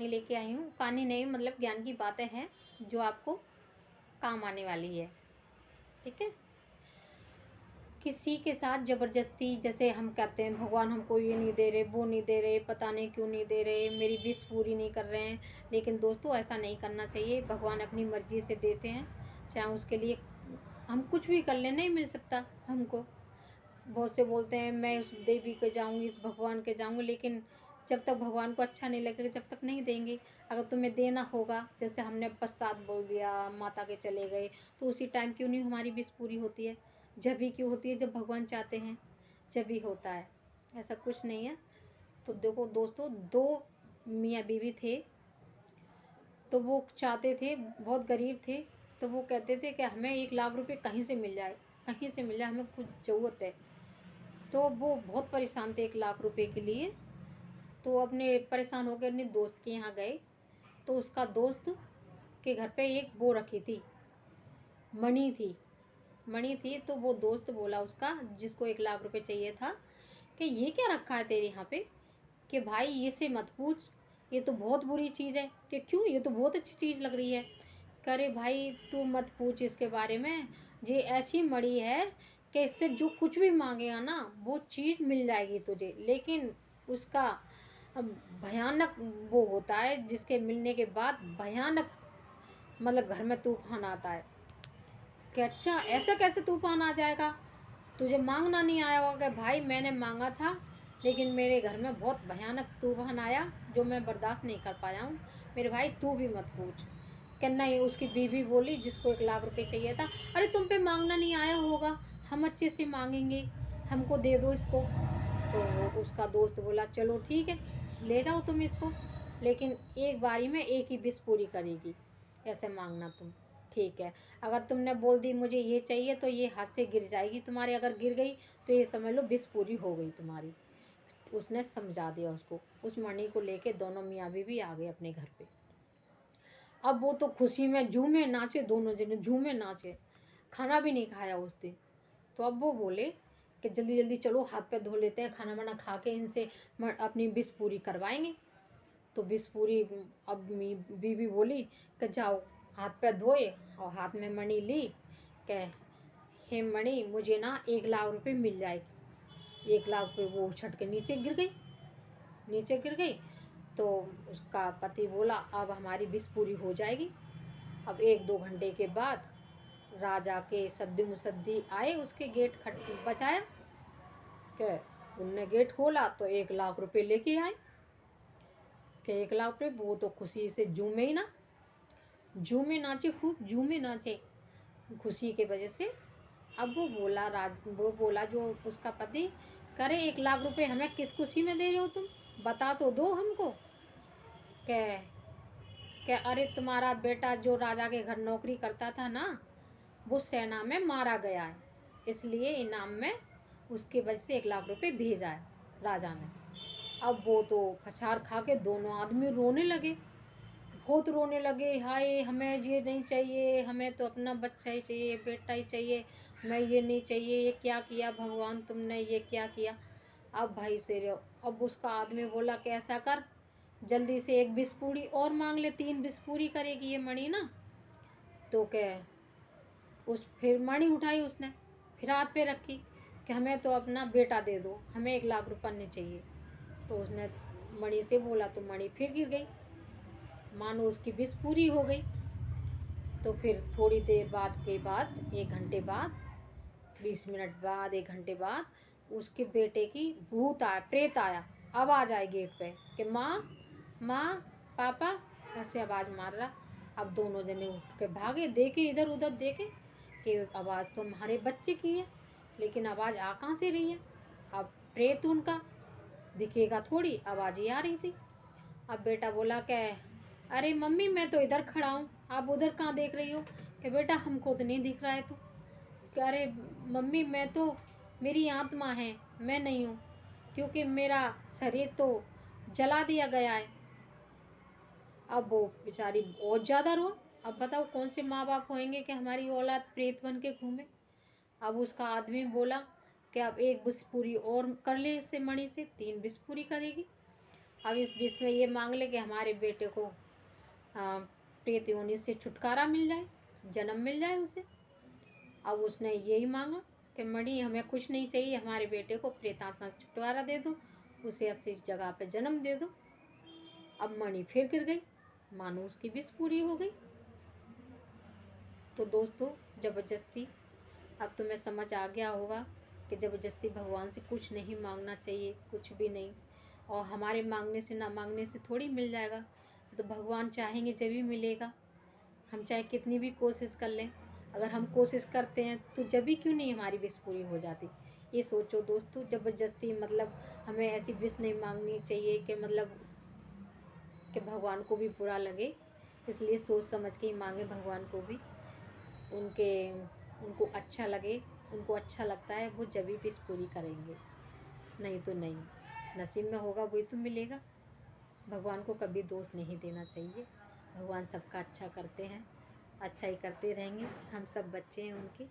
कहानी लेके आई हूँ। कहानी नहीं, मतलब ज्ञान की बातें हैं जो आपको काम आने वाली है। ठीक है। किसी के साथ ज़बरदस्ती जैसे हम कहते हैं भगवान हमको ये नहीं दे रहे, वो नहीं दे रहे, पता नहीं क्यों नहीं दे रहे, मेरी विश पूरी नहीं कर रहे हैं। लेकिन दोस्तों ऐसा नहीं करना चाहिए। भगवान अपनी मर्ज़ी से देते हैं, चाहे उसके लिए हम कुछ भी कर लें, नहीं मिल सकता हमको। बहुत से बोलते हैं मैं उस देवी के जाऊंगी, इस भगवान के जाऊंगी, लेकिन जब तक भगवान को अच्छा नहीं लगेगा जब तक नहीं देंगे। अगर तुम्हें देना होगा, जैसे हमने प्रसाद बोल दिया, माता के चले गए, तो उसी टाइम क्यों नहीं हमारी विश पूरी होती है? जब भी क्यों होती है? जब भगवान चाहते हैं जब भी होता है, ऐसा कुछ नहीं है। तो देखो दोस्तों, दो मियाँ बीवी थे, तो वो चाहते थे, बहुत गरीब थे, तो वो कहते थे कि हमें 1 लाख रुपए कहीं से मिल जाए, कहीं से मिल जाए, हमें कुछ ज़रूरत है। तो वो बहुत परेशान थे 1 लाख रुपए के लिए। तो अपने परेशान होकर अपने दोस्त के यहाँ गए। तो उसका दोस्त के घर पे एक वो रखी थी, मणि थी, मणि थी। तो वो दोस्त बोला उसका, जिसको 1 लाख रुपए चाहिए था, कि ये क्या रखा है तेरे यहाँ पे? कि भाई ये से मत पूछ, ये तो बहुत बुरी चीज़ है। कि क्यों? ये तो बहुत अच्छी चीज़ लग रही है। कह रहे भाई तू मत पूछ इसके बारे में, ये ऐसी मणि है कि इससे जो कुछ भी मांगेगा ना वो चीज़ मिल जाएगी तुझे, लेकिन उसका भयानक वो होता है, जिसके मिलने के बाद भयानक मतलब घर में तूफान आता है। कि अच्छा ऐसा कैसे तूफान आ जाएगा? तुझे मांगना नहीं आया होगा? कि भाई मैंने मांगा था, लेकिन मेरे घर में बहुत भयानक तूफान आया जो मैं बर्दाश्त नहीं कर पाया हूँ। मेरे भाई तू भी मत पूछ। कि नहीं, उसकी बीवी बोली जिसको 1 लाख रुपए चाहिए था, अरे तुम पे मांगना नहीं आया होगा, हम अच्छे से मांगेंगे, हमको दे दो इसको। तो उसका दोस्त बोला चलो ठीक है, ले जाओ तुम इसको, लेकिन एक बारी में एक ही विश पूरी करेगी, ऐसे मांगना तुम। ठीक है, अगर तुमने बोल दी मुझे ये चाहिए तो ये हाथ से गिर जाएगी तुम्हारे, अगर गिर गई तो ये समझ लो विश पूरी हो गई तुम्हारी। उसने समझा दिया उसको। उस मणि को लेके दोनों मियाँ बीवी आ गए अपने घर पे। अब वो तो खुशी में झूमे नाचे, दोनों जने झूमे नाचे। खाना भी नहीं खाया उस दिन। तो अब वो बोले कि जल्दी जल्दी चलो हाथ पैर धो लेते हैं, खाना वाना खा के इनसे अपनी विश पूरी करवाएंगे। तो विश पूरी अब बीवी बोली कि जाओ, हाथ पैर धोए और हाथ में मणि ली। कह हे मणि, मुझे ना 1 लाख रुपए मिल जाएगी। 1 लाख रुपए वो उछट के नीचे गिर गई, नीचे गिर गई। तो उसका पति बोला अब हमारी विश पूरी हो जाएगी। अब 1-2 घंटे के बाद राजा के सद्दी मुसद्दी आए, उसके गेट खट बचाया। कि उनने गेट खोला तो 1 लाख रुपए लेके आए। कि 1 लाख रुपए, वो तो खुशी से झूमे ही ना, झूमे नाचे, खूब झूमे नाचे खुशी के वजह से। अब वो बोला जो उसका पति, करे 1 लाख रुपए हमें किस खुशी में दे रहे हो तुम? बता तो दो हमको। के अरे तुम्हारा बेटा जो राजा के घर नौकरी करता था ना, वो सेना में मारा गया है, इसलिए इनाम में उसके वजह से 1 लाख रुपए भेजा है राजा ने। अब वो तो पछाड़ खा के दोनों आदमी रोने लगे, बहुत रोने लगे। हाय हमें ये नहीं चाहिए, हमें तो अपना बच्चा ही चाहिए, बेटा ही चाहिए, हमें ये नहीं चाहिए, ये क्या किया भगवान तुमने, ये क्या किया? अब भाई से रहो। अब उसका आदमी बोला कि ऐसा कर, जल्दी से एक विश पूरी और मांग ले, 3 विश पूरी करेगी ये मणि ना। तो क्या, उस फिर मणि उठाई उसने, फिर हाथ पे रखी कि हमें तो अपना बेटा दे दो, हमें 1 लाख रुपये नहीं चाहिए। तो उसने मणि से बोला तो मणि फिर गिर गई, मानो उसकी विश पूरी हो गई। तो फिर थोड़ी देर बाद के बाद, 1 घंटे बाद, 20 मिनट बाद, 1 घंटे बाद उसके बेटे की भूत आया, प्रेत आया, आवाज़ आई गेट पे कि माँ, माँ, पापा, ऐसे आवाज़ मार रहा। अब दोनों जने उठ के भागे, देखे इधर उधर, देखे कि आवाज़ तो हमारे बच्चे की है, लेकिन आवाज़ आ कहाँ से रही है? अब प्रेत उनका दिखेगा थोड़ी, आवाज़ ही आ रही थी। अब बेटा बोला कि अरे मम्मी मैं तो इधर खड़ा हूँ, आप उधर कहाँ देख रही हो? कि बेटा हमको तो नहीं दिख रहा है तू। कि अरे मम्मी मैं तो, मेरी आत्मा है, मैं नहीं हूँ, क्योंकि मेरा शरीर तो जला दिया गया है। अब वो बेचारी बहुत ज़्यादा रो। अब बताओ कौन से माँ बाप होंगे कि हमारी औलाद प्रेत बन के घूमे। अब उसका आदमी बोला कि अब एक विश पूरी और कर ले इससे, मणि से 3 विश पूरी करेगी। अब इस विश में ये मांग ले कि हमारे बेटे को प्रेत योनि से छुटकारा मिल जाए, जन्म मिल जाए उसे। अब उसने यही मांगा कि मणि हमें कुछ नहीं चाहिए, हमारे बेटे को प्रेत आत्मा से छुटकारा दे दो, उसे ऐसी जगह पे जन्म दे दो। अब मणि फिर गिर गई, मानो उसकी विश पूरी हो गई। तो दोस्तों ज़बरदस्ती, अब तुम्हें समझ आ गया होगा कि ज़बरदस्ती भगवान से कुछ नहीं मांगना चाहिए, कुछ भी नहीं। और हमारे मांगने से ना मांगने से थोड़ी मिल जाएगा, तो भगवान चाहेंगे जब ही मिलेगा। हम चाहे कितनी भी कोशिश कर लें, अगर हम कोशिश करते हैं तो जब भी क्यों नहीं हमारी विश पूरी हो जाती। ये सोचो दोस्तों, ज़बरदस्ती मतलब हमें ऐसी विश नहीं मांगनी चाहिए कि मतलब कि भगवान को भी बुरा लगे। इसलिए सोच समझ के ही मांगे भगवान को भी, उनको अच्छा लगे। उनको अच्छा लगता है वो जब भी विश पूरी करेंगे, नहीं तो नहीं। नसीब में होगा वही तो मिलेगा। भगवान को कभी दोष नहीं देना चाहिए। भगवान सबका अच्छा करते हैं, अच्छा ही करते रहेंगे। हम सब बच्चे हैं उनके।